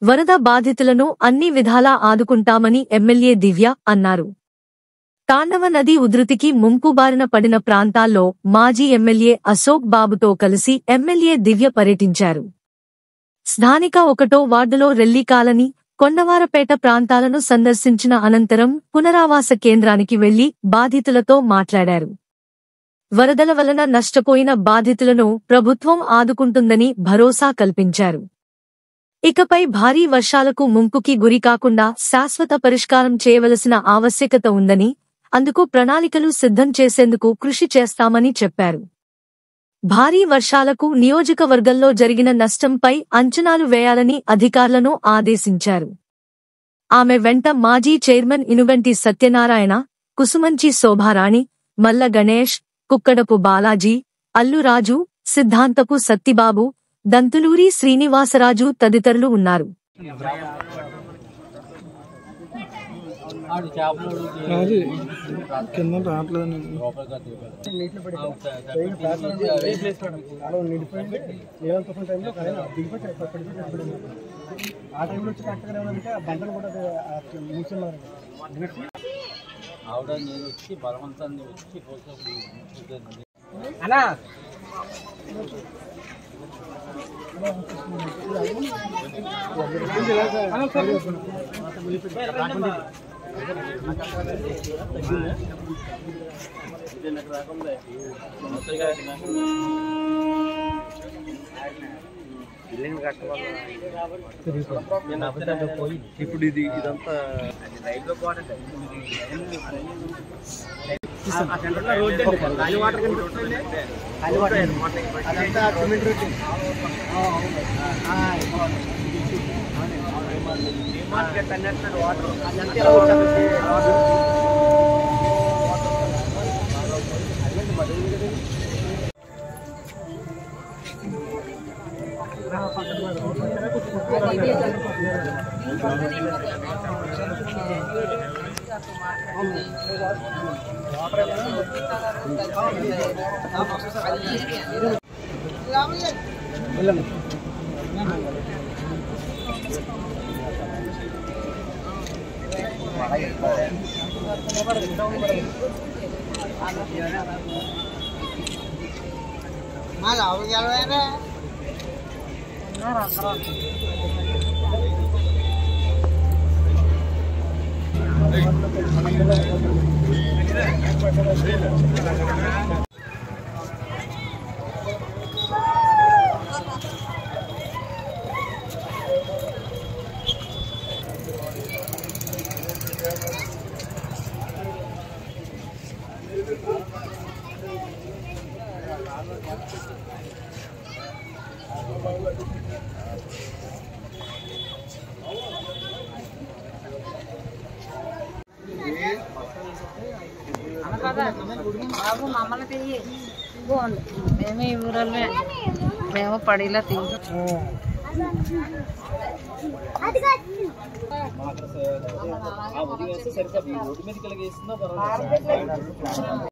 వరద బాధితులను అన్ని విధాలా ఆదుకుంటామని ఎమ్మెల్యే దివ్య అన్నారు. తాండవ నది ఉధృతికి ముంపుబారిన పడిన ప్రాంతాల్లో మాజీ ఎమ్మెల్యే అశోక్ బాబుతో కలిసి ఎమ్మెల్యే దివ్య పర్యటించారు. స్థానిక 1వ వార్డులో రెల్లి కాలనీ, కొండవారపేట ప్రాంతాలను సందర్శించిన అనంతరం పునరావాస కేంద్రానికి వెళ్లి బాధితులతో మాట్లాడారు. వరదల వలన నష్టపోయిన బాధితులను ప్రభుత్వం ఆదుకుంటుందని భరోసా కల్పించారు. ఇకపై భారీ వర్షాలకు ముంపుకి గురికాకుండా శాశ్వత పరిష్కారం చేయవలసిన ఆవశ్యకత ఉందని, అందుకు ప్రణాళికలు సిద్ధం చేసేందుకు కృషి చేస్తామని చెప్పారు. భారీ వర్షాలకు నియోజకవర్గంలో జరిగిన నష్టంపై అంచనాలు వేయాలని అధికారులను ఆదేశించారు. ఆమె వెంట మాజీ చైర్మన్ ఇనుగంటి సత్యనారాయణ, కుసుమంచి శోభారాణి, మల్ల గణేష్, కుక్కడపు బాలాజీ, అల్లురాజు, సిద్ధాంతపు సత్తిబాబు, దంతులూరి శ్రీనివాసరాజు తదితరులు ఉన్నారు. ఇప్పుడు ఇదంతా బాబు మమ్మల్ని తిరిగి మేమే ఈ ఊరల్నే మేము పడిలా తిరిగి